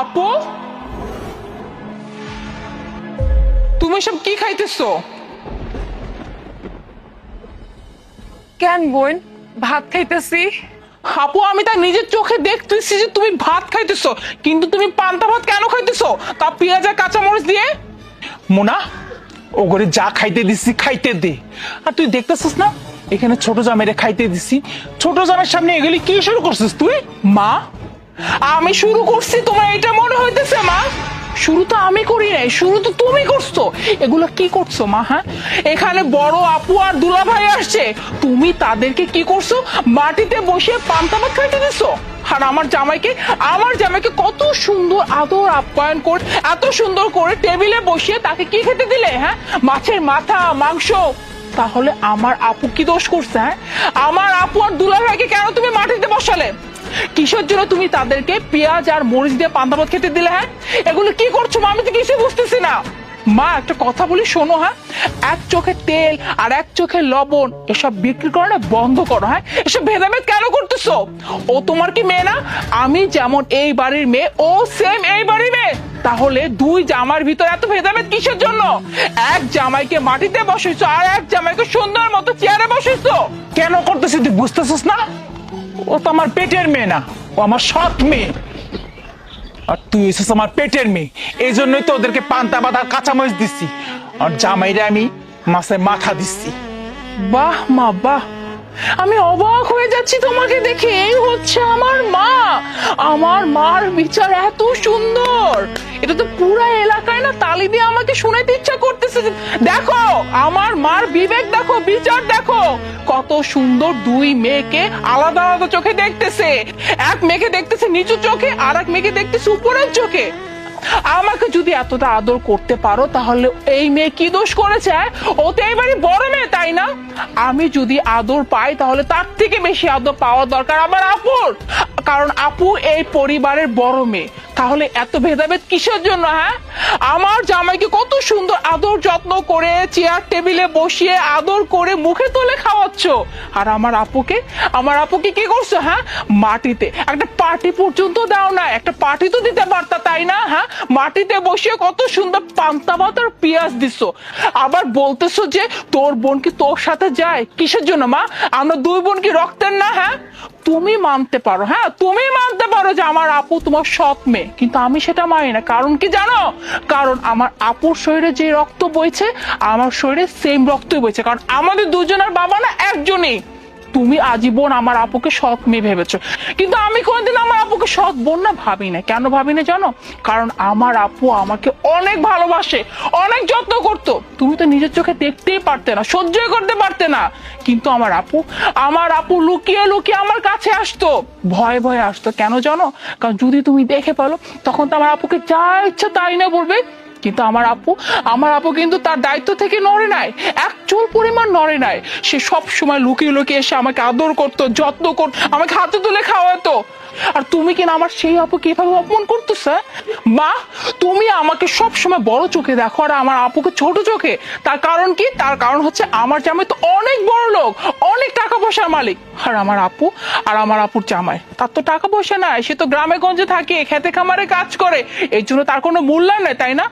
আপু, তুমি সব কি খাইতেছো? কেন বোন, ভাত খাইতেছি। আপু, আমি তা নিজের চোখে দেখতেছি যে তুমি ভাত খাইতেছো, কিন্তু তুমি পান্তা ভাত কেন খাইতেছো, তা পেঁয়াজ আর কাঁচামরিচ দিয়ে? মোনা, ওগরে যা খাইতে দিছি খাইতে দে। আর তুই দেখতেছিস না এখানে ছোট জামাইরে খাইতে দিছি, ছোট জামাইয়ের সামনে এগুলি কি শুরু করছিস তুই? মা, আমি শুরু করছি তোমার এটা মনে হইতেছে? মা, শুরু তো আমি করি নাই, শুরু তো তুমি করছো। এগুলো কি করছো মা? হ্যাঁ, এখানে বড় আপু আর দুলা ভাই আসছে, তুমি তাদেরকে কি করছো? মাটিতে বসে পান্তা ভাত খাইতে দিছো। আর আমার জামাইকে কত সুন্দর আদর আপ্যায়ন করে, এত সুন্দর করে টেবিলে বসিয়ে তাকে কি খেতে দিলে? হ্যাঁ, মাছের মাথা, মাংস। তাহলে আমার আপু কি দোষ করছে? হ্যাঁ, আমার আপু আর দুলা ভাইকে কেন তুমি মাটিতে বসালে? কিসের জন্য তুমি তাদেরকে পেঁয়াজ আর মরিচ দিয়ে পান্তা ভাত খেতে দিলে? হ্যাঁ, এগুলো কি করছো মা? আমি তো কিছু বুঝতেছি না। মা, একটা কথা বলি শোনো। হ্যাঁ, এক চোখে তেল আর এক চোখে লবণ এসব বিক্রি করো না, বন্ধ করো। হ্যাঁ, এসব ভেদাভেদ কেন করতেছো? ও তোমার কি মেয়ে না? আমি যেমন এই বাড়ির মেয়ে, ও সেম এই বাড়ির মেয়ে। তাহলে দুই জামার ভিতর এত ভেদাভেদ কিসের জন্য? এক জামাইকে মাটিতে বসাইছো আর এক জামাইকে সুন্দর মতো চেয়ারে বসাইছো। কেন করতেছিস তুই বুঝতেছিস না? ও তো আমার পেটের মেয়ে না, ও আমার সৎ মেয়ে। আর তুই এসেছিস আমার পেটের মেয়ে, এই জন্যই তো ওদেরকে পান্তা ভাত আর কাঁচামরিচ দিচ্ছি, আর জামাইরে আমি মাছের মাথা দিচ্ছি। বাহ মা, বাহ! আমি অবাক হয়ে যাচ্ছি তোমাকে দেখে। এই হচ্ছে আমার মা। আমার মার বিচার এত সুন্দর, এটা তো পুরা এলাকায় না তালি দিয়ে আমাকে শোনাতে ইচ্ছা করতেছে। দেখো আমার মার বিবেক, দেখো বিচার, দেখো কত সুন্দর দুই মেয়েকে আলাদা আলাদা চোখে দেখতেছে। এক মেয়েকে দেখতেছে নিচু চোখে, আর এক মেয়েকে দেখতেছে উপরের চোখে। আমাকে যদি এতটা আদর করতে পারো, তাহলে এই মেয়ে কি দোষ করেছে? ও তো এইবারই বড় মেয়ে, তাই না? আমি যদি আদর পাই তাহলে তার থেকে বেশি আদর পাওয়া দরকার আমার আপুর, কারণ আপু এই পরিবারের বড় মেয়ে। তাহলে এত ভেদাভেদ কিসের জন্য? হ্যাঁ, আমার জামাইকে কত সুন্দর আদর যত্ন করে চেয়ার টেবিলে বসিয়ে আদর করে মুখে তুলে খাওয়াচ্ছ, আর আমার আপুকে কি করছো? হ্যাঁ, মাটিতে একটা পার্টি পর্যন্ত দাও না, একটা পার্টি তো দিতে পারতা, তাই না? হ্যাঁ, মাটিতে বসিয়ে কত সুন্দর পান্তা ভাত আর পেঁয়াজ দিছো, আবার বলতেছো যে তোর বোন কি তোর সাথে যায়? কিসের জন্য মা? আমরা দুই বোন কি রক্তের না? হ্যাঁ, তুমি মানতে পারো, হ্যাঁ তুমি মানতে পারো যে আমার আপু তোমার সৎ মেয়ে, কিন্তু আমি সেটা মানি না। কারণ কি জানো? কারণ আমার আপুর শরীরে যে রক্ত বইছে, আমার শরীরে সেম রক্তই বইছে, কারণ আমাদের দুজনের বাবা না একজনই। তুমি আজীবন আমার আপুকে সৎ মেয়ে ভেবেছো, কিন্তু আমি কোনোদিন আমার আপুকে সৎ বোন না ভাবি না। কেন ভাবি না জানো? কারণ আমার আপু আমাকে অনেক ভালোবাসে, অনেক যত্ন করতো। তুমি তো নিজের চোখে দেখতেই পারতে না, সহ্যই করতে পারতে না, কিন্তু আমার আপু লুকিয়ে লুকিয়ে আমার কাছে আসতো, ভয়ে ভয়ে আসতো। কেন জানো? কারণ যদি তুমি দেখে পেলো, তখন তো আমার আপুকে যা ইচ্ছা তাই না বলবে। কিন্তু আমার আপু কিন্তু তার দায়িত্ব থেকে নড়ে নাই, এক চুল পরিমাণ নড়ে নাই। সে সব সময় লুকিয়ে লুকিয়ে এসে আমাকে আদর করতো, যত্ন করতো, আমাকে হাতে তুলে খাওয়াতো। আর তুমি কিনা আমার সেই আপুকে এভাবে অপমান করতেছে? মা, তুমি আমাকে সব সময় বড় চোখে দেখো আর আমার আপুকে ছোট চোখে। তার কারণ কি? তার কারণ হচ্ছে আমার জামাই তো অনেক বড় লোক, অনেক টাকা পয়সার মালিক। আর আমার আপুর জামাই, তার তো টাকা পয়সা নাই, সে তো গ্রামে গঞ্জে থাকে, খেতে খামারে কাজ করে, এই জন্য তার কোনো মূল্যায়ন নেই, তাই না?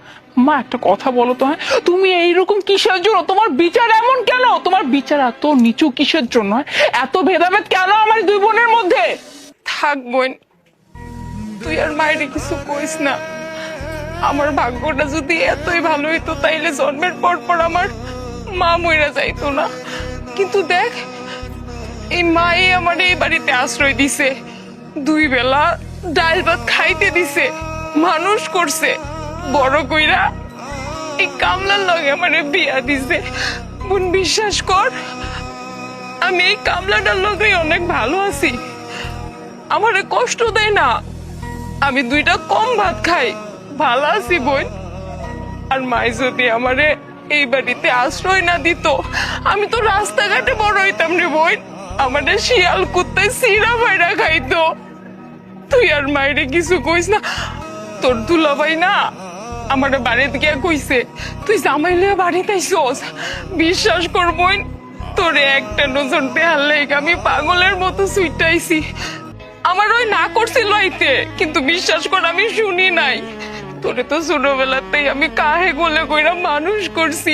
মা, একটা কথা বলো তো, হ্যাঁ তুমি এইরকম কিসের জন্য? তোমার বিচার এমন কেন? তোমার বিচার এত নিচু কিসের জন্য? এত ভেদাভেদ কেন আমার দুই বোনের মধ্যে? থাক বোন, তুই আর মায়ের কিছু কইস না। আমার ভাগ্যটা যদি এতই ভালো হইতো, তাইলে জন্মের পর পর আমার মা মইরা যাইতো না। কিন্তু দেখ, এই মাই আমার এই বাড়িতে আশ্রয় দিছে, দুই বেলা ডাল ভাত খাইতে দিছে, মানুষ করছে, বড় কইরা এই কামলার লগে আমারে বিয়া দিছে। বোন, বিশ্বাস কর, আমি এই কামলাটার লগে অনেক ভালো আছি, আমারে কষ্ট দেয় না, আমি দুইটা কম ভাত খাই, ভালো আছি বোন। আর মাই যদি আমারে এই বাড়িতে আশ্রয় না দিত, আমি তো রাস্তাঘাটে বড় হইতাম রে বোন, আমাদের শিয়াল কুত্তায় সিরা ভাইরা খাইতো। তুই আর মায়েরে কিছু কইস না। তোর দুলাভাই না আমার বাড়িতে গিয়া কইছে তুই জামাই লইয়া বাড়িতে আইছস। বিশ্বাস কর বোন, তোরে একটা নজর দেয়ার লাইগা আমি পাগলের মতো ছুটাইছি। আমার ওই না করছিল আইতে, কিন্তু বিশ্বাস কর আমি শুনি নাই। তোরে তো ছোটবেলাতেই আমি কাহে গোলে কইরা মানুষ করছি,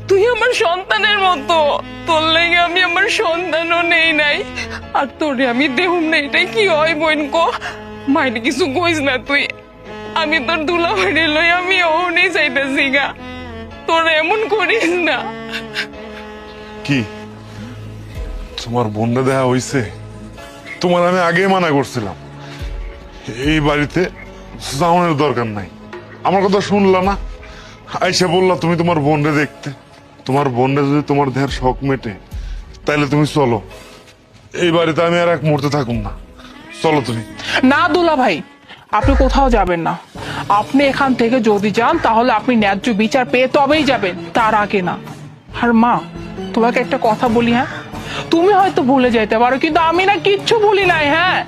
তুই আমার সন্তানের মতো। তোর লেগে আমি আমার সন্তানও নেই নাই, আর তোরে আমি দেহুম না, এটাই কি হয় বোন কো? মাইনে কিছু কইস না তুই, আমি তোর দুলাভাইরে লই আমি ওহনেই চাইতেছি গা, তোর এমন করিস না। কি তোমার বোনটা দেখা হইছে? তোমার আমি আগে মানা করছিলাম এই বাড়িতে যাওয়ানোর দরকার নাই। আমার কথা শুনলা না? আইসা বললা তুমি তোমার বোনরে দেখতে। তোমার বোনরে যদি তোমার দেহের শখ মেটে তাইলে তুমি চলো, এই বাড়িতে আমি আর এক মুহূর্তে থাকুম না। চলো তুমি। না দুলা ভাই, আপনি কোথাও যাবেন না। আপনি এখান থেকে যদি যান তাহলে আপনি ন্যায্য বিচার পেয়ে তবেই যাবেন, তার আগে না। আর মা, তোমাকে একটা কথা বলি, হ্যাঁ, তুমি হয়তো ভুলে যেতে পারো কিন্তু আমি না কিচ্ছু ভুলি নাই। হ্যাঁ,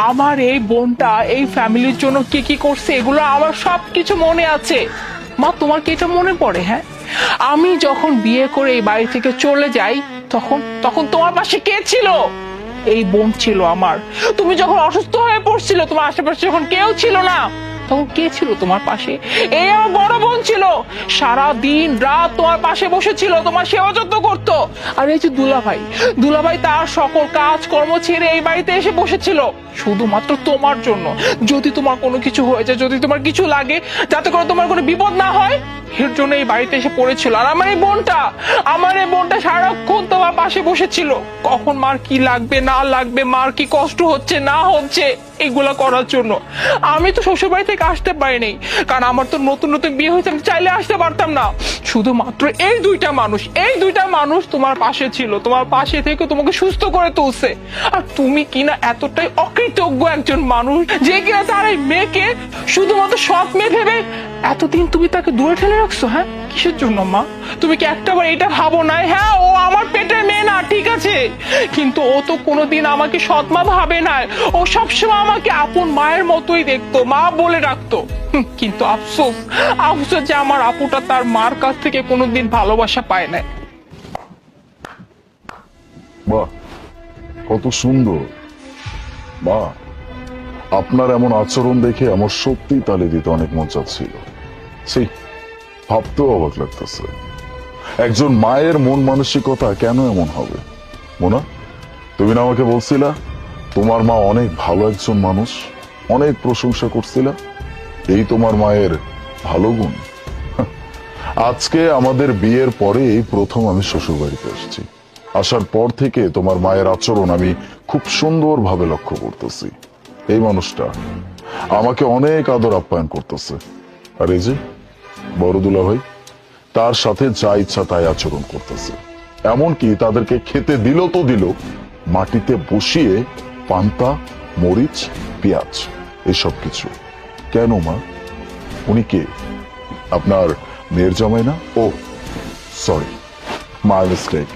আমার এই বোনটা এই ফ্যামিলির জন্য কি কি করছে এগুলো আমার সবকিছু মনে আছে। মা, তোমার কি এটা মনে পড়ে? হ্যাঁ, আমি যখন বিয়ে করে এই বাড়ি থেকে চলে যাই তখন তখন তোমার পাশে কে ছিল? এই বোন ছিল আমার। তুমি যখন অসুস্থ হয়ে পড়ছিল, তোমার আশেপাশে যখন কেউ ছিল না, তখন কে ছিল তোমার পাশে? এই আমার বড় বোন ছিল। সারা দিন রাত তোমার পাশে বসেছিল, তোমার সেবা যত্ন করতো। আর এই যে দুলাভাই, দুলাভাই তার সকল কাজ কর্ম ছেড়ে এই বাড়িতে এসে বসেছিল শুধুমাত্র তোমার জন্য। যদি তোমার কোনো কিছু হয়ে যায়, যদি তোমার কিছু লাগে, যাতে করে তোমার কোনো বিপদ না হয়, এর জন্য এই বাড়িতে এসে পড়েছিল। আর আমার এই বোনটা সারাক্ষণ তোমার পাশে বসেছিল, কখন মার কি লাগবে না লাগবে, মার কি কষ্ট হচ্ছে না হচ্ছে, এগুলা করার জন্য। আমি তো শ্বশুর বাড়ি থেকে আসতে পারিনি, কারণ আমার তো নতুন নতুন বিয়ে হয়েছে, আমি চাইলে আসতে পারতাম না। শুধুমাত্র এই দুইটা মানুষ তোমার পাশে ছিল, তোমার পাশে থেকে তোমাকে সুস্থ করে তুলছে। আর তুমি কিনা এতটাই অকৃতজ্ঞ একজন মানুষ যে কিনা তার এই মেয়েকে শুধুমাত্র সৎ মেয়ে ভেবে এতদিন তুমি তাকে দূরে ঠেলে রাখছো। হ্যাঁ, কিসের জন্য মা? তুমি কি একটাবার এটা ভাবো নাই? হ্যাঁ, ও আমার পেটের মেয়ে না, ঠিক আছে, কিন্তু ও তো কোনোদিন আমাকে সৎ মা ভাবে নাই। ও সবসময় আমাকে আপন মায়ের মতোই দেখতো, মা বলে রাখতো। কিন্তু আফসোস যে আমার আপুটা তার মার কাছ থেকে কোনোদিন ভালোবাসা পায় নাই। বাহ, কত সুন্দর। বাহ, আপনার এমন আচরণ দেখে আমার সত্যি তালি দিতে অনেক মন চাচ্ছিল। সেই ভাবতেও অবাক লাগতেছে, একজন মায়ের মন মানসিকতা কেন এমন হবে? মোনা, তুমি না আমাকে বলছিলা তোমার মা অনেক ভালো একজন মানুষ, অনেক প্রশংসা করছিলা, এই তোমার মায়ের ভালো গুণ। আজকে আমাদের বিয়ের পরে এই প্রথম আমি শ্বশুর বাড়িতে আসছি। আসার পর থেকে তোমার মায়ের আচরণ আমি খুব সুন্দরভাবে লক্ষ্য করতেছি। এই মানুষটা আমাকে অনেক আদর আপ্যায়ন করতেছে, আর এই যে বড় দুলাভাই, তার সাথে যা ইচ্ছা তাই আচরণ করতেছে। এমনকি তাদেরকে খেতে দিল তো দিল মাটিতে বসিয়ে পান্তা, মরিচ, পেঁয়াজ, এসব কিছু। কেন মা? উনি কে? আপনার মেয়ের জামাই না? ও সরি, মাই মিস্টেক,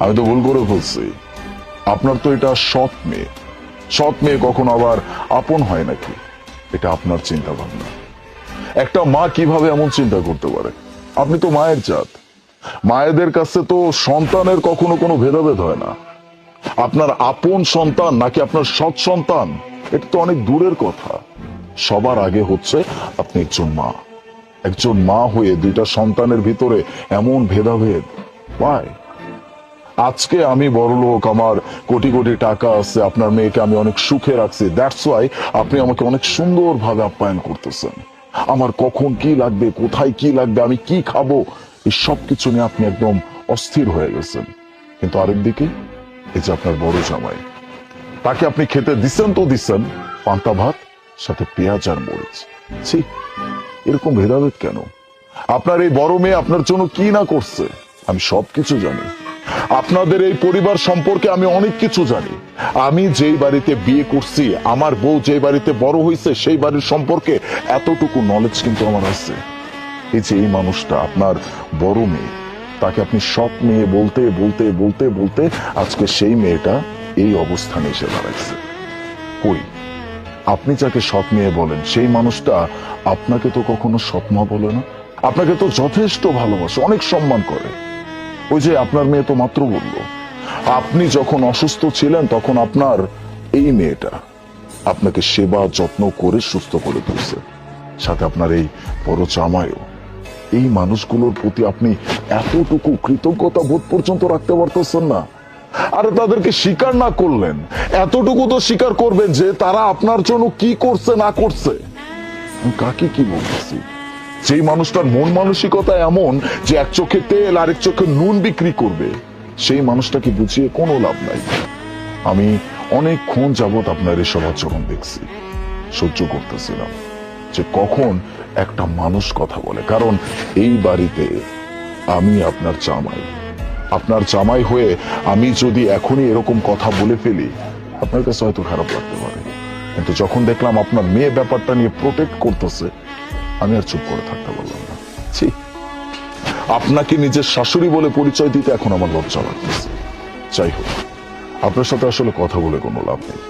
আমি তো ভুল করে বলছি। আপনার তো এটা সৎ মেয়ে। সৎ মেয়ে কখনো আবার আপন হয় নাকি? এটা আপনার চিন্তা ভাবনা। একটা মা কিভাবে এমন চিন্তা করতে পারে? আপনি তো মায়ের জাত, মায়েদের কাছে তো সন্তানের কখনো কোনো ভেদাভেদ হয় না। আপনার আপন সন্তান নাকি আপনার সৎ সন্তান, এটা তো অনেক দূরের কথা। সবার আগে হচ্ছে আপনি একজন মা হয়ে দুইটা সন্তানের ভিতরে এমন ভেদাভেদ পায়। আজকে আমি বড় লোক, আমার কোটি কোটি টাকা আছে, আপনার মেয়েকে আমি অনেক সুখে রাখছি, দ্যাটস ওয়াই আপনি আমাকে অনেক সুন্দরভাবে আপ্যায়ন করতেছেন। আমার কখন কি লাগবে, কোথায় কি লাগবে, আমি কি খাবো, এই সব কিছু নিয়ে আপনি একদম অস্থির হয়ে গেছেন। কিন্তু আরেকদিকে এই যে আপনার বড় জামাই, তাকে আপনি খেতে দিচ্ছেন তো দিচ্ছেন পান্তা ভাত সাথে পেঁয়াজ আর মরিচ। ছি, এরকম ভেদাভেদ কেন? আপনার এই বড় মেয়ে আপনার জন্য কি না করছে আমি সবকিছু জানি। আপনাদের এই পরিবার সম্পর্কে আমি অনেক কিছু জানি। আমি যেই বাড়িতে বিয়ে করছি, আমার বউ যেই বাড়িতে বড় হয়েছে, সেই বাড়ির সম্পর্কে এতটুকু নলেজ কিন্তু আমার আছে। এই যে এই মানুষটা আপনার বড় মেয়ে, তাকে আপনি সৎ মেয়ে বলতে বলতে বলতে বলতে আজকে সেই মেয়েটা এই অবস্থানে এসে দাঁড়াইছে। কই, আপনি যাকে সৎ মেয়ে বলেন সেই মানুষটা আপনাকে তো কখনো সৎ মা বলে না। আপনাকে তো যথেষ্ট ভালোবাসে, অনেক সম্মান করে। ওই যে আপনার মেয়ে তো মাত্র বলল, আপনি যখন অসুস্থ ছিলেন তখন আপনার এই মেয়েটা আপনাকে সেবা যত্ন করে সুস্থ করে তুলছে, সাথে আপনার এই বড় জামাইও। এই মানুষগুলোর প্রতি আপনি এতটুকু কৃতজ্ঞতা বোধ পর্যন্ত রাখতে পারতেছেন না? আরে তাদেরকে স্বীকার না করলেন, এতটুকু তো স্বীকার করবেন যে তারা আপনার জন্য কি করছে না করছে। আমি কাকে কি বলতেছি? যেই মানুষটার মন মানসিকতা এমন যে এক চোখে তেল আরেক চোখে নুন বিক্রি করবে, সেই মানুষটাকে বুঝিয়ে কোনো লাভ নাই। আমি অনেকক্ষণ যাবৎ আপনার এসব আচরণ দেখছি, সহ্য করতেছিলাম যে কখন একটা মানুষ কথা বলে। কারণ এই বাড়িতে আমি আপনার জামাই, আপনার জামাই হয়ে আমি যদি এখনই এরকম কথা বলে ফেলি, আপনার কাছে হয়তো খারাপ লাগতে পারে, কিন্তু যখন দেখলাম আপনার মেয়ে ব্যাপারটা নিয়ে প্রোটেক্ট করতেছে, আমি আর চুপ করে থাকতে পারলাম না। ছি, আপনাকে নিজের শাশুড়ি বলে পরিচয় দিতে এখন আমার লজ্জা লাগতেছে। যাই হোক, আপনার সাথে আসলে কথা বলে কোনো লাভ নেই।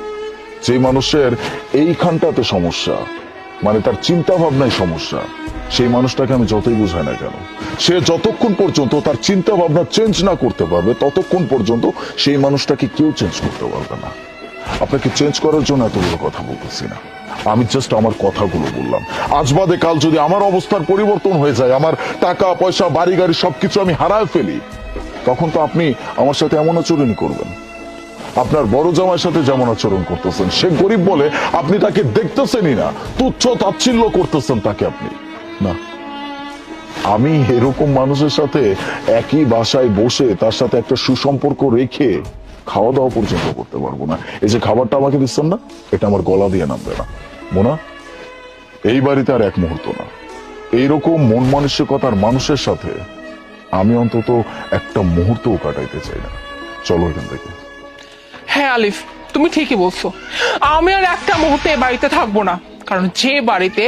যে মানুষের এইখানটাতে সমস্যা, মানে তার চিন্তা ভাবনায় সমস্যা, সেই মানুষটাকে আমি যতই বুঝাই না কেন, সে যতক্ষণ পর্যন্ত তার চিন্তা ভাবনা চেঞ্জ না করতে পারবে, ততক্ষণ পর্যন্ত সেই মানুষটাকে কেউ চেঞ্জ করতে পারবে না। আপনাকে চেঞ্জ করার জন্য এতগুলো কথা বলতেছি না, আমি জাস্ট আমার কথাগুলো বললাম। আজ বাদে কাল যদি আমার অবস্থার পরিবর্তন হয়ে যায়, আমার টাকা পয়সা বাড়ি গাড়ি সবকিছু আমি হারায় ফেলি, তখন তো আপনি আমার সাথে এমন আচরণই করবেন। আপনার বড় জামাইয়ের সাথে যেমন আচরণ করতেছেন, সে গরিব বলে আপনি তাকে দেখতেছেনই না, তুচ্ছ তাচ্ছিল্য করতেছেন তাকে আপনি। না, আমি এরকম মানুষের সাথে একই বাসায় বসে তার সাথে একটা সুসম্পর্ক রেখে খাওয়া দাওয়া পর্যন্ত করতে পারবো না। এই যে খাবারটা আমাকে দিচ্ছেন না, এটা আমার গলা দিয়ে নামবে না। মোনা, এই বাড়িতে আর এক মুহূর্ত না। এইরকম মন মানসিকতার মানুষের সাথে আমি অন্তত একটা মুহূর্তও কাটাইতে চাই না। চলো এখান থেকে। হ্যাঁ আলিফ, তুমি ঠিকই বলছো, আমি আর একটা মুহূর্তে এ বাড়িতে থাকবো না। কারণ যে বাড়িতে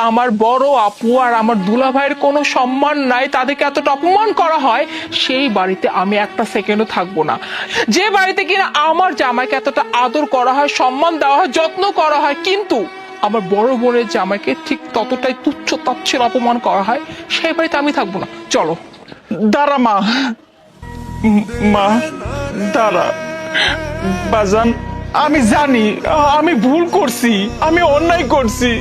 আমার বড় আপু আর আমার দুলা ভাইয়ের কোনো সম্মান নাই, তাদেরকে এতটা অপমান করা হয়, সেই বাড়িতে আমি একটা সেকেন্ডও থাকবো না। যে বাড়িতে কিনা আমার জামাইকে এতটা আদর করা হয়, সম্মান দেওয়া হয়, যত্ন করা হয়, কিন্তু আমার বড় বোনের জামাইকে ঠিক ততটাই তুচ্ছ তাচ্ছিল্য অপমান করা হয়, সেই বাড়িতে আমি থাকবো না। চলো। দাঁড়া মা, মা দাঁড়া। বাজান, আমি জানি আমি ভুল করছি, আমি অন্যায় করছি।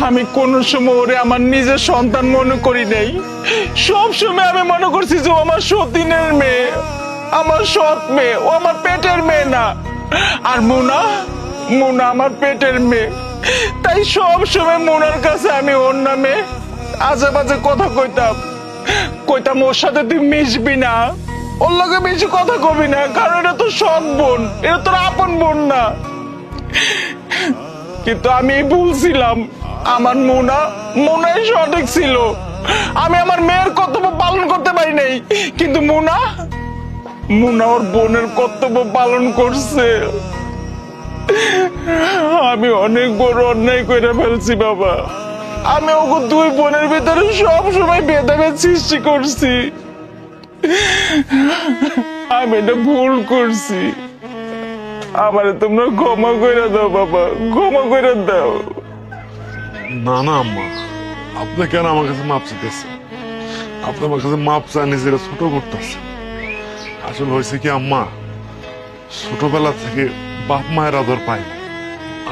আমি কোন সময় ওরে আমার নিজের সন্তান মনে করি নাই। সব সময় আমি মনে করছি যে ও আমার সতীনের মেয়ে, আমার সৎ মেয়ে, ও আমার পেটের মেয়ে না। আর মোনা, মোনা আমার পেটের মেয়ে। তাই সব সময় মোনার কাছে আমি ওর নামে আজে বাজে কথা কইতাম ওর সাথে তুই মিশবি না, ওর লগে বেশি কথা কবি না, কারণ এটা তো সৎ বোন, এটা তোর আপন বোন না। কিন্তু আমি ভুলছিলাম, আমার মোনাই সঠিক ছিল। আমি আমার মেয়ের কর্তব্য পালন করতে পারি নাই, কিন্তু মোনা ওর বোনের কর্তব্য পালন করছে। আমি অনেক বড় অন্যায় করে ফেলছি বাবা। আমি ওকে দুই বোনের ভিতরে সব সময় ভেদাভেদ সৃষ্টি করছি। আমি এটা ভুল করছি, আমারে তোমরা ক্ষমা করে দাও বাবা, ক্ষমা করে দাও। না না আম্মা, আপনি কেন আমার কাছে মাপ চাইতেছেন? আপনি আমার কাছে মাপ চান, নিজেরা ছোট করতেছেন। আসলে হয়েছে কি আম্মা, ছোটবেলা থেকে বাপ মায়ের আদর পাই না।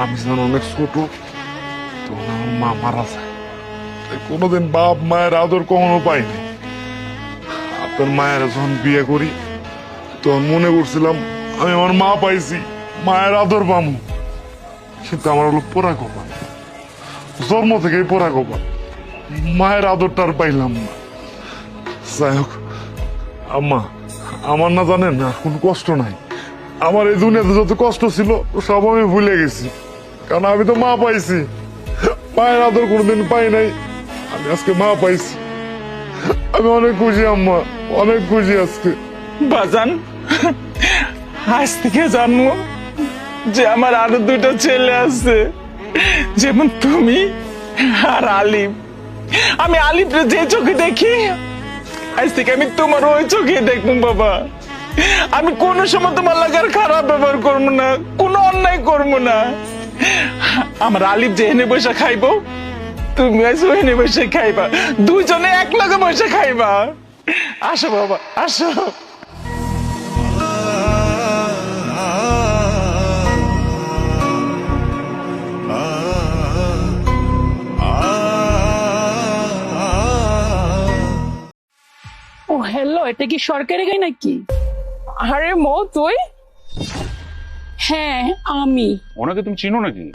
আমি যখন অনেক ছোট, তখন আমার মা মারা যায়, তাই কোনোদিন বাপ মায়ের আদর কখনো পাইনি। আপনার মায়ের যখন বিয়ে করি, তখন মনে করছিলাম আমি আমার মা পাইছি, মায়ের আদর পামু। কিন্তু আমার হলো পোড়া কপাল, জন্ম থেকেই পোড়া কপাল, মায়ের আদরটা আর পাইলাম না। যাই হোক আম্মা, আমার না জানেন না কোনো কষ্ট নাই। আমার এই দুনিয়াতে যত কষ্ট ছিল সব আমি ভুলে গেছি, কারণ আমি তো মা পাইছি। মায়ের আদর কোনোদিন পাই নাই, আমি আজকে মা পাইছি। আমি অনেক খুশি আম্মা, অনেক খুশি আজকে। বাজান, আজ থেকে জানবো যে আমার আরো দুটো ছেলে আছে, যেমন তুমি আর আলিফ। আমি আলিফরে যে চোখে দেখি, আজ থেকে আমি তোমার ওই চোখে দেখবো বাবা। আমি কোনো সময় তোমার লাগার খারাপ ব্যবহার করবো না, কোনো অন্যায় করবো না। আমার আলিফ যে এনে বসে খাইবো, তুমি আজ এনে বসে খাইবা, দুজনে এক লগে বসে খাইবা। আসো বাবা, আসো। এটা কি সরকারি গাড়ি নাকি? আরে মৌ তুই? হ্যাঁ আমি। ওনাকে তুমি চিনো নাকি?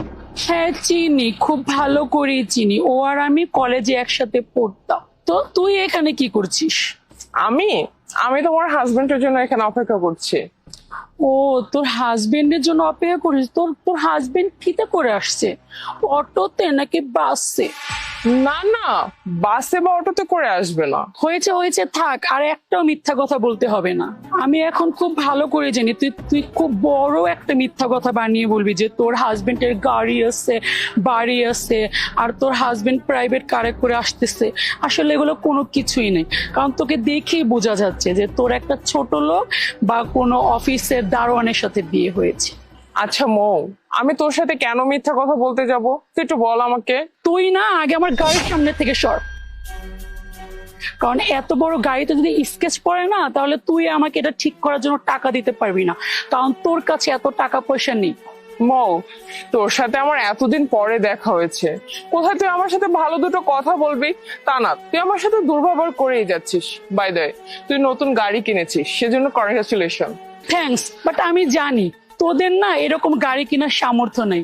হ্যাঁ চিনি, খুব ভালো করেই চিনি। ও আর আমি কলেজে একসাথে পড়তাম। তো তুই এখানে কি করছিস? আমি আমি তোমার হাজবেন্ডের জন্য এখানে অপেক্ষা করছি। ও তোর হাজবেন্ডের জন্য অপেক্ষা করিস? তোর তোর হাজবেন্ড কিতে করে আসছে, অটোতে নাকি বাসে? না না, বাসে বা অটোতে করে আসবে না। হয়েছে হয়েছে, থাক, আর একটাও মিথ্যা কথা বলতে হবে না। আমি এখন খুব ভালো করে জানি তুই তুই খুব বড় একটা মিথ্যা কথা বানিয়ে বলবি যে তোর হাজবেন্ডের গাড়ি আছে, বাড়ি আছে, আর তোর হাজবেন্ড প্রাইভেট কারে করে আসতেছে। আসলে এগুলো কোনো কিছুই নেই, কারণ তোকে দেখেই বোঝা যাচ্ছে যে তোর একটা ছোট লোক বা কোনো অফিসের দারোয়ানের সাথে বিয়ে হয়েছে। আচ্ছা মৌ, আমি তোর সাথে কেন মিথ্যা কথা বলতে যাব তুই একটু বল আমাকে। তুই না আগে আমার গাড়ির সামনে থেকে সর, কারণ এত বড় গাড়িতে যদি স্কেচ পড়ে না, তাহলে তুই আমাকে এটা ঠিক করার জন্য টাকা দিতে পারবি না, কারণ তোর কাছে এত টাকা পয়সা নেই। মৌ, তোর সাথে আমার এতদিন পরে দেখা হয়েছে, কোথায় তুই আমার সাথে ভালো দুটো কথা বলবি তা না, তুই আমার সাথে দুর্ব্যবহার করেই যাচ্ছিস। বাই দ্য ওয়ে, তুই নতুন গাড়ি কিনেছিস, সেজন্য কনগ্রাচুলেশন। থ্যাঙ্কস, বাট আমি জানি তোদের না এরকম গাড়ি কেনার সামর্থ্য নেই।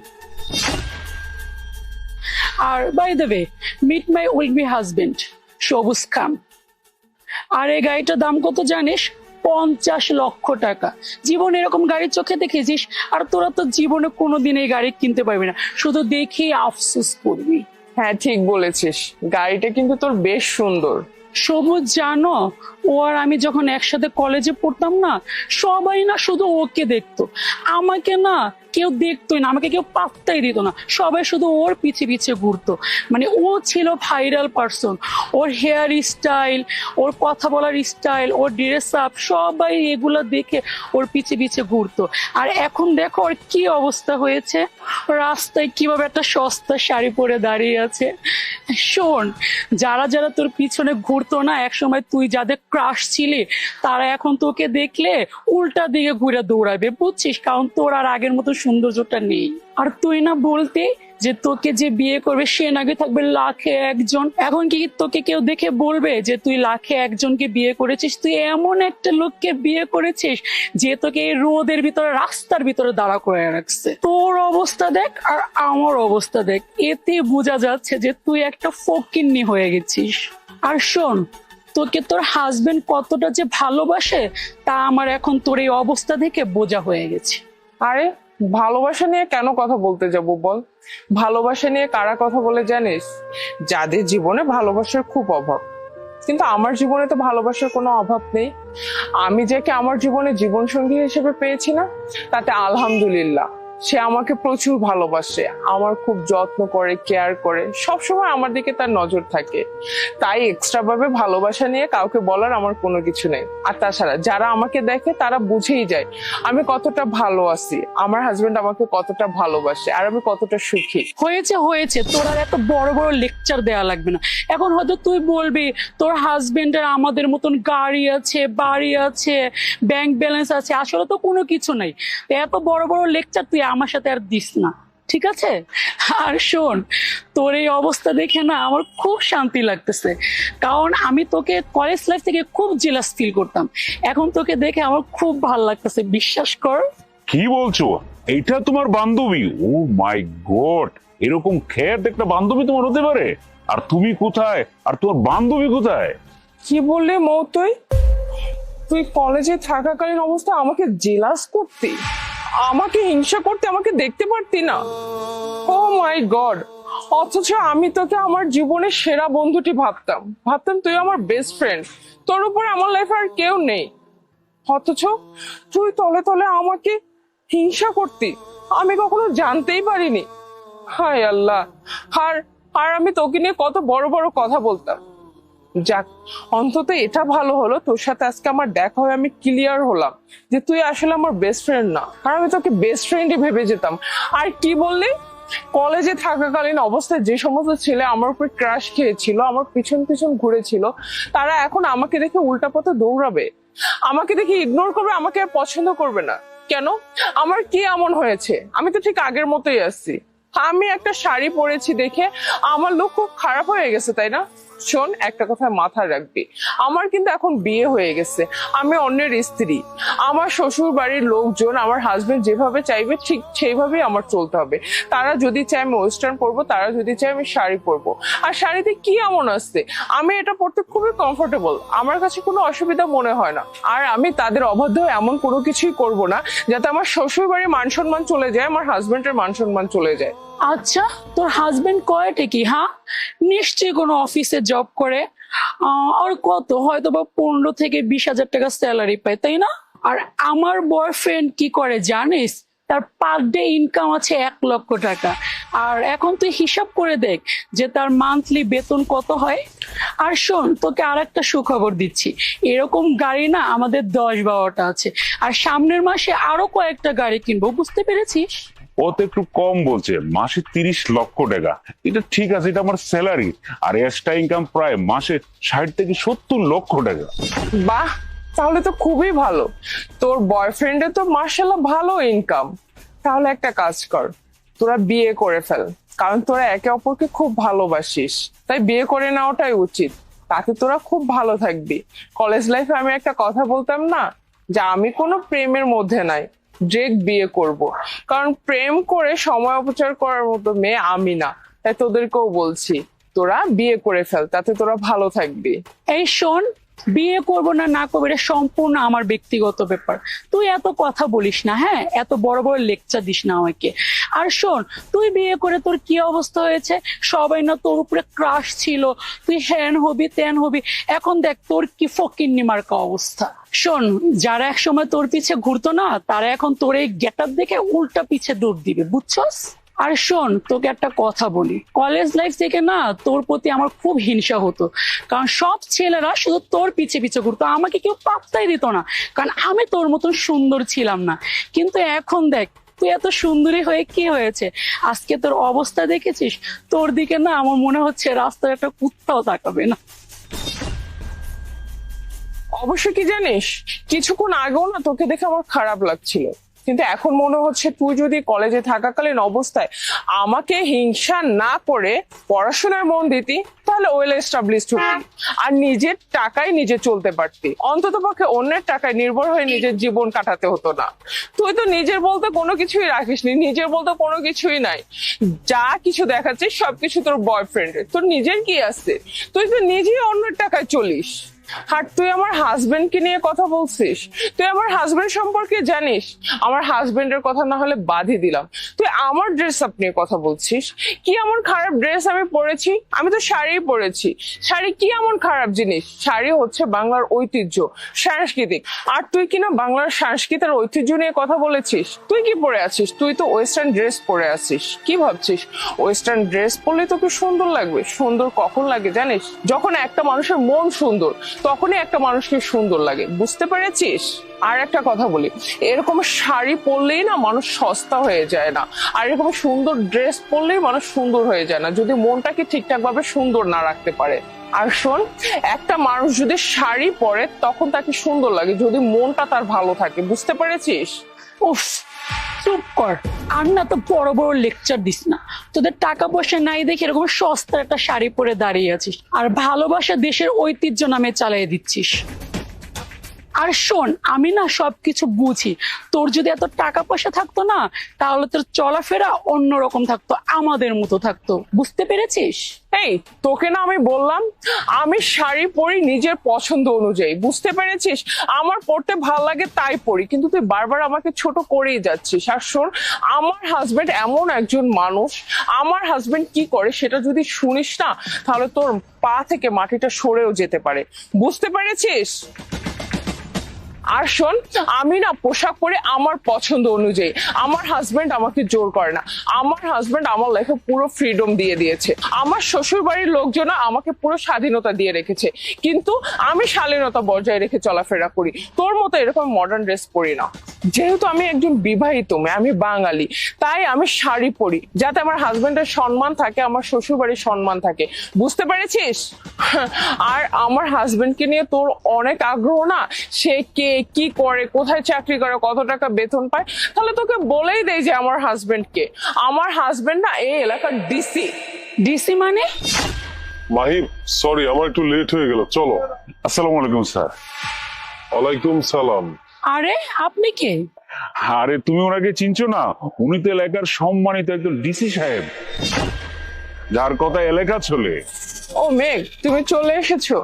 আর by the way, meet my will be husband Sabuj Khan. আর এই গাড়িটার দাম কত জানিস? 50 লক্ষ টাকা। জীবনে এরকম গাড়ি চোখে দেখেছিস? আর তোরা তো জীবনে কোনোদিন এই গাড়ি কিনতে পারবি না, শুধু দেখি আফসোস করবি। হ্যাঁ ঠিক বলেছিস, গাড়িটা কিন্তু তোর বেশ সুন্দর। সবুজ জানো, ও আর আমি যখন একসাথে কলেজে পড়তাম না, সবাই না শুধু ওকে দেখতো, আমাকে না কেউ দেখতোই না, আমাকে কেউ পাত্তাই দিত না, সবাই শুধু ওর পিছে পিছে ঘুরতো। মানে ও ছিল ভাইরাল পার্সন। ওর হেয়ার স্টাইল, ওর কথা বলার স্টাইল, ওর ড্রেস আপ, সবাই এগুলো দেখে ওর পিছে পিছে ঘুরতো। আর এখন দেখো ওর কি অবস্থা হয়েছে, রাস্তায় কিভাবে একটা সস্তা শাড়ি পরে দাঁড়িয়ে আছে। শোন, যারা যারা তোর পিছনে ঘুরতো না একসময়, তুই যাদের ক্রাশ ছিলি, তারা এখন তোকে দেখলে উল্টা দিকে ঘুরে দৌড়াবে, বুঝছিস? কারণ তোর আর আগের মতো সৌন্দর্যটা নেই। আর তুই না বলতে যে তোকে যে বিয়ে করবে সে নাকি থাকবে লাখে একজন। এখন কি তোকে কেউ দেখে বলবে যে তুই লাখে একজনকে বিয়ে করেছিস? তুই এমন একটা লোককে বিয়ে করেছিস যে তোকে এই রোদের ভিতরে, রাস্তার ভিতরে দাঁড়া করে রাখছে। তোর অবস্থা দেখ আর আমার অবস্থা দেখ, এতে বোঝা যাচ্ছে যে তুই একটা ফকিন্নি হয়ে গেছিস। আর শোন, তোকে তোর হাজবেন্ড কতটা যে ভালোবাসে তা আমার এখন তোর এই অবস্থা দেখে বোঝা হয়ে গেছে। আরে ভালোবাসা নিয়ে কেন কথা বলতে যাব বল? ভালোবাসা নিয়ে কারা কথা বলে জানিস? যাদের জীবনে ভালোবাসার খুব অভাব। কিন্তু আমার জীবনে তো ভালোবাসার কোনো অভাব নেই। আমি যাকে আমার জীবনে জীবন সঙ্গী হিসেবে পেয়েছি না, তাতে আলহামদুলিল্লাহ। সে আমাকে প্রচুর ভালোবাসে, আমার খুব যত্ন করে, কেয়ার করে, সবসময় আমার দিকে তার নজর থাকে। তাই এক্সট্রা ভাবে ভালোবাসা নিয়ে কাউকে বলার আমার কোনো কিছু নেই। আর তাছাড়া যারা আমাকে দেখে তারা বুঝেই যায় আমি কতটা ভালো আছি, আমার হাজবেন্ড আমাকে কতটা ভালোবাসে, আর আমি কতটা সুখী। হয়েছে হয়েছে, তোর আর এত বড় বড় লেকচার দেওয়া লাগবে না। এখন হয়তো তুই বলবি তোর হাজবেন্ডের আমাদের মতন গাড়ি আছে, বাড়ি আছে, ব্যাংক ব্যালেন্স আছে, আসলে তো কোনো কিছু নাই। এত বড় বড় লেকচার তুই আমার সাথে আর দিস না, ঠিক আছে? আর শোন, তোর এই অবস্থা দেখে না আমার খুব শান্তি লাগতেছে, কারণ আমি তোকে কলেজ লাইফ থেকে খুব জেলাস ফিল করতাম। এখন তোকে দেখে আমার খুব ভালো লাগতেছে, বিশ্বাস কর। কি বলছো? এটা তোমার বান্ধবী? ও মাই গড, এরকম খ্যাত একটা বান্ধবী তোমার হতে পারে? আর তুমি কোথায়, আর তোমার বান্ধবী কোথায়? কি বললি মৌ তুই? তুই কলেজে থাকাকালীন অবস্থা আমাকে জেলাস করতি, আমাকে হিংসা করতে, আমাকে দেখতে পারতি না? ও মাই গড! অথচ আমি তোকে আমার জীবনের সেরা বন্ধুটি ভাবতাম, ভাবতাম তুই আমার বেস্ট ফ্রেন্ড, তোর উপরে আমার লাইফে আর কেউ নেই। অথচ তুই তলে তলে আমাকে হিংসা করতি, আমি কখনো জানতেই পারিনি। হায় আল্লাহ! আর আর আমি তোকে নিয়ে কত বড় বড় কথা বলতাম। যাক, অন্তত এটা ভালো হলো তোর সাথে আজকে আমার দেখা হয়ে আমি ক্লিয়ার হলাম যে তুই আসলে আমার বেস্ট ফ্রেন্ড না, আর আমি তোকে বেস্ট ফ্রেন্ডই ভেবে যেতাম। আর কি বললি, কলেজে থাকাকালীন অবস্থায় যে সমস্ত ছেলে আমার উপর ক্রাশ খেয়েছিল, আমার পিছন পিছন ঘুরেছিল, তারা এখন আমাকে দেখে উল্টা পথে দৌড়াবে, আমাকে দেখে ইগনোর করবে, আমাকে আর পছন্দ করবে না? কেন? আমার কি এমন হয়েছে? আমি তো ঠিক আগের মতোই আছি। আমি একটা শাড়ি পরেছি দেখে আমার লোক খুব খারাপ হয়ে গেছে, তাই না? শোন, একটা কথা মাথায় রাখবি, আমার কিন্তু এখন বিয়ে হয়ে গেছে, আমি অন্যের স্ত্রী। আমার শ্বশুর বাড়ির লোকজন আমার হাজবেন্ড যেভাবে চাইবে ঠিক সেইভাবেই আমার চলতে হবে। তারা যদি চায় আমি ওয়েস্টার্ন পরবো, তারা যদি চায় আমি শাড়ি পরবো। আর শাড়িতে কি এমন আছে, আমি এটা পরতে খুবই কমফোর্টেবল, আমার কাছে কোনো অসুবিধা মনে হয় না। আর আমি তাদের অবাধ্য হয়ে এমন কোনো কিছুই করব না যাতে আমার শ্বশুর বাড়ির মান সম্মান চলে যায়, আমার হাজবেন্ডের মান সম্মান চলে যায়। আচ্ছা, তোর হাজবেন্ড কয়টা কি? হ্যাঁ, নিশ্চয়ই কোনো অফিসে জব করে। আর কত, হয়তো বা 15 থেকে 20 হাজার টাকা স্যালারি পায়, তাই না? আর আমার বয়ফ্রেন্ড কি করে জানিস? তার পার ডে ইনকাম আছে 1 লক্ষ টাকা। আর এখন তুই হিসাব করে দেখ যে তার মান্থলি বেতন কত হয়। আর শোন, তোকে আর একটা সুখবর দিচ্ছি, এরকম গাড়ি না আমাদের 10-12টা আছে, আর সামনের মাসে আরো কয়েকটা গাড়ি কিনবো, বুঝতে পেরেছিস? ও তো একটু কম বলছে, মাসে 30 লক্ষ টাকা। এটা ঠিক আছে, এটা আমার স্যালারি। আর এক্সট্রা ইনকাম প্রায় মাসে 60 থেকে 70 লক্ষ টাকা। বাহ, তাহলে তো খুবই ভালো। তোর বয়ফ্রেন্ডের তো মার্শাল্লাহ ভালো ইনকাম। তাহলে একটা কাজ কর, তোরা বিয়ে করে ফেল, কারণ তোরা একে অপরকে খুব ভালোবাসিস, তাই বিয়ে করে নেওয়াটাই উচিত। তাতে তোরা খুব ভালো থাকবি। কলেজ লাইফে আমি একটা কথা বলতাম না, যে আমি কোনো প্রেমের মধ্যে নাই, ডিরেক্ট বিয়ে করব। কারণ প্রেম করে সময় অপচয় করার মতো মেয়ে আমি না। তাই তোদেরকেও বলছি, তোরা বিয়ে করে ফেল, তাতে তোরা ভালো থাকবি। এই শোন, বিয়ে করব না না করবো এটা সম্পূর্ণ আমার ব্যক্তিগত ব্যাপার। তুই এত কথা বলিস না, হ্যাঁ, এত বড় বড় লেকচার দিস না আমাকে। আর শোন, তুই বিয়ে করে তোর কি অবস্থা হয়েছে, সবাই না তোর উপরে ক্রাশ ছিল, তুই হ্যান হবি ত্যান হবি, এখন দেখ তোর কি ফকিন্নি মার্কা অবস্থা। শোন, যারা একসময় তোর পিছে ঘুরতো না, তারা এখন তোর এই গেটআপ দেখে উল্টা পিছে দৌড় দিবে, বুঝছস? আর শোন, তোকে একটা কথা বলি, কলেজ লাইফ থেকে না তোর প্রতি আমার খুব হিংসা হতো, কারণ সব ছেলেরা শুধু তোর পিছে পিছে ঘুরতো, আমাকে কেউ পাত্তাই দিত না, কারণ আমি তোর মতন সুন্দর ছিলাম না। কিন্তু এখন দেখ, তুই এত সুন্দরী হয়ে কি হয়েছে, আজকে তোর অবস্থা দেখেছিস? তোর দিকে না আমার মনে হচ্ছে রাস্তায় একটা কুত্তাও তাকাবে না। অবশ্য কি জানিস, কিছুক্ষণ আগেও না তোকে দেখে আমার খারাপ লাগছিল, কিন্তু এখন মনে হচ্ছে তুই যদি কলেজে থাকাকালীন অবস্থায় আমাকে হিংসা না করে পড়াশোনায় মন দিতি, তাহলে ওয়েল এস্টাবলিশড হতি, আর নিজের টাকায় নিজে চলতে পারতি, অন্তত পক্ষে অন্যের টাকায় নির্ভর হয়ে নিজের জীবন কাটাতে হতো না। তুই তো নিজের বলতে কোনো কিছুই রাখিসনি, নিজের বলতে কোনো কিছুই নাই, যা কিছু দেখাচ্ছিস সবকিছু তোর বয়ফ্রেন্ডের, তোর নিজের কি আছে? তুই তো নিজেই অন্যের টাকায় চলিস। আর তুই আমার হাজবেন্ডকে নিয়ে কথা বলছিস, তুই আমার হাজবেন্ড সম্পর্কে জানিস? আমার হাজবেন্ডের কথা না হলে বাদই দিলাম, তুই আমার ড্রেস আপ নিয়ে কথা বলছিস। কি এমন খারাপ ড্রেস আমি পরেছি? আমি তো শাড়ি পরেছি। শাড়ি কি এমন খারাপ জিনিস? শাড়ি হচ্ছে বাংলার ঐতিহ্য, সাংস্কৃতিক। আর তুই কিনা বাংলার সংস্কৃতি আর ঐতিহ্য নিয়ে কথা বলেছিস? তুই কি পরে আছিস? তুই তো ওয়েস্টার্ন ড্রেস পরে আছিস। কি ভাবছিস ওয়েস্টার্ন ড্রেস পরলে তোকে সুন্দর লাগবে? সুন্দর কখন লাগে জানিস? যখন একটা মানুষের মন সুন্দর, তখনই একটা মানুষকে সুন্দর লাগে, বুঝতে পেরেছিস? আর একটা কথা বলি, এরকম শাড়ি পরলেই না মানুষ সস্তা হয়ে যায় না, আর এরকম সুন্দর ড্রেস পরলেই মানুষ সুন্দর হয়ে যায় না, যদি মনটাকে ঠিকঠাক ভাবে সুন্দর না রাখতে পারে। আর শোন, একটা মানুষ যদি শাড়ি পরে তখন তাকে সুন্দর লাগে যদি মনটা তার ভালো থাকে, বুঝতে পেরেছিস? উফ, চুপ কর, আর না তো বড় বড় লেকচার দিস না। তোদের টাকা পয়সা নাই দেখে এরকম সস্তা একটা শাড়ি পরে দাঁড়িয়ে আছিস, আর ভালোবাসা দেশের ঐতিহ্য নামে চালিয়ে দিচ্ছিস। আর শোন, আমি না সবকিছু বুঝি, তোর যদি এত টাকা পয়সা থাকতো না, তাহলে তোর চলাফেরা অন্যরকম থাকতো, আমাদের মতো থাকতো, বুঝতে পেরেছিস? এই, তোকে না আমি বললাম আমি শাড়ি পরি নিজের পছন্দ অনুযায়ী, বুঝতে পেরেছিস? আমার পরতে ভালো লাগে তাই পরি, কিন্তু তুই বারবার আমাকে ছোট করেই যাচ্ছিস। আর শোন, আমার হাজবেন্ড এমন একজন মানুষ, আমার হাজবেন্ড কি করে সেটা যদি শুনিস না, তাহলে তোর পা থেকে মাটিটা সরেও যেতে পারে, বুঝতে পেরেছিস? আর শোন, আমি না পোশাক পরে আমার পছন্দ অনুযায়ী, আমার হাজবেন্ড আমাকে জোর করে না, আমার হাজবেন্ড আমার লাইফে পুরো ফ্রিডম দিয়ে দিয়েছে, আমার শ্বশুর বাড়ির লোকজন আমাকে পুরো স্বাধীনতা দিয়ে রেখেছে, কিন্তু আমি শালীনতা বজায় রেখে চলাফেরা করি, তোর মতো এরকম মডার্ন ড্রেস পরি না। যেহেতু আমি একজন বিবাহিত মেয়ে, আমি বাঙালি, তাই আমি শাড়ি পরি যাতে আমার হাজবেন্ডের সম্মান থাকে, আমার শ্বশুর বাড়ির সম্মান থাকে, বুঝতে পেরেছিস? আর আমার হাজবেন্ডকে নিয়ে তোর অনেক আগ্রহ না, সে কে, কি করে, কোথায় চাকরি করে, কত টাকা বেতন পায়, তাহলে তোকে বলেই দেয় যে আমার হাজবেন্ড কে। আমার হাজবেন্ড না এই এলাকার ডিসি। ডিসি মানে? মাহিব সরি আমার একটু লেট হয়ে গেল, চলো। আসসালামু আলাইকুম স্যার। ওয়ালাইকুম সালাম। আরে আপনি কে? আরে তুমি ওনাকে চিনছো না? উনি তো এলাকার সম্মানিত একজন ডিসি সাহেব, যার কথা এলাকা চলে। ও মেঘ, তুমি চলে এসেছো,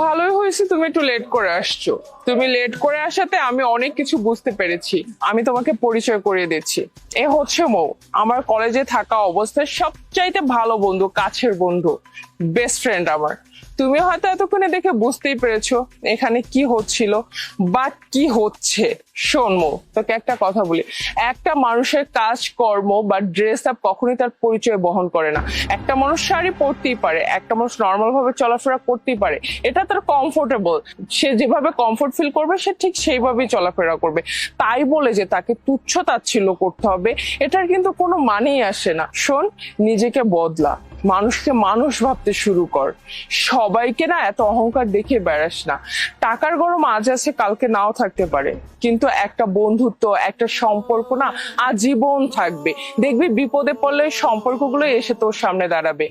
ভালোই হয়েছে তুমি একটু লেট করে আসছো। তুমি লেট করে আসাতে আমি অনেক কিছু বুঝতে পেরেছি। আমি তোমাকে পরিচয় করিয়ে দিচ্ছি। এ হচ্ছে মৌ, আমার কলেজে থাকা অবস্থায় সবচাইতে ভালো বন্ধু, কাছের বন্ধু, বেস্ট ফ্রেন্ড আমার। তুমি হয়তো এতক্ষণে দেখে বুঝতেই পেরেছো এখানে কি হচ্ছিল বা কি হচ্ছে। শোন মৌ, তোকে একটা কথা বলি, একটা মানুষের কাজ কর্ম বা ড্রেস আপ কখনোই তার পরিচয় বহন করে না। একটা মানুষ শাড়ি পরতেই পারে, একটা মানুষ নর্মাল ভাবে চলাফেরা করতেই পারে, এটা তার কমফোর্টেবল। সে যেভাবে কমফোর্ট ফিল করবে সে ঠিক সেইভাবেই চলাফেরা করবে। তাই বলে যে তাকে তুচ্ছ তাচ্ছিল্য করতে হবে, এটার কিন্তু কোনো মানেই আসে না। শোন, নিজেকে বদলা, মানুষকে মানুষ ভাবতে শুরু কর। সবাইকে না এত অহংকার দেখিয়ে বেড়াস না। টাকার গরম আজ আছে কালকে নাও থাকতে পারে, কিন্তু একটা বন্ধুত্ব, একটা সম্পর্ক না আজীবন থাকবে। দেখবি বিপদে পড়লে সম্পর্কগুলো এসে তোর সামনে দাঁড়াবে।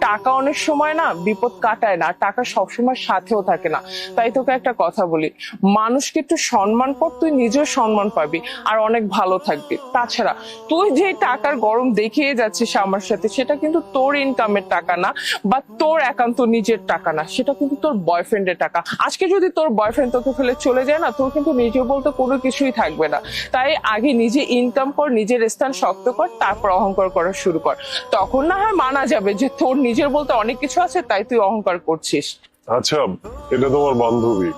টাকা অনেক সময় না বিপদ কাটায় না, টাকা সবসময় সাথেও থাকে না। তাই তোকে একটা কথা বলি, মানুষকে একটু সম্মান কর, তুই নিজেও সম্মান পাবি আর অনেক ভালো থাকবি। তাছাড়া তুই যে টাকার গরম দেখিয়ে যাচ্ছিস আমার সাথে, সেটা কিন্তু তোর ইনকামের টাকা না বা তোর একান্ত নিজের টাকা না, সেটা কিন্তু তোর বয়ফ্রেন্ডের টাকা। আজকে যদি তোর বয়ফ্রেন্ড তোকে ফেলে চলে যায় না, তোর কিন্তু নিজে বলতে কোনো কিছুই থাকবে না। তাই আগে নিজে ইনকাম কর, নিজের স্থান শক্ত কর, তারপর অহংকার করা শুরু কর। তখন না হয় মানা যাবে যে তোর নিজের বলতে অনেক কিছু আছে, তাই তুই অহংকার করছিস। আচ্ছা, এটা তোমার বান্ধবী,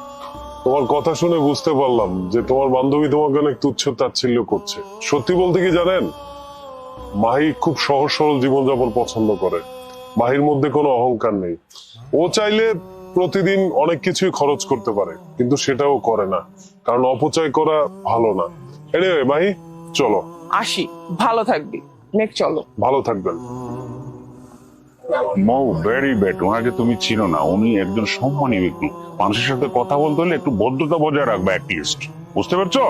তোমার কথা শুনে বুঝতে পারলাম যে তোমার বান্ধবী তোমাকে অনেক তুচ্ছ তাচ্ছিল্য করছে। সত্যি বলতে কি জানেন, মাহি খুব সহজ সরল জীবনযাপন পছন্দ করে। মাহির মধ্যে কোনো অহংকার নেই। ও চাইলে প্রতিদিন অনেক কিছুই খরচ করতে পারে, কিন্তু সেটাও করে না, কারণ অপচয় করা ভালো না। এনিওয়ে মাহি, চলো। আসি, ভালো থাকবি। নেক, চলো। ভালো থাকবেন। মৌ ভেরি ব্যাড, ওনাকে তুমি চিনো না। উনি একজন সম্মানী ব্যক্তি, মানুষের সাথে কথা বলতে হলে একটু ভদ্রতা বজায় রাখবে অ্যাটলিস্ট, বুঝতে পারছো?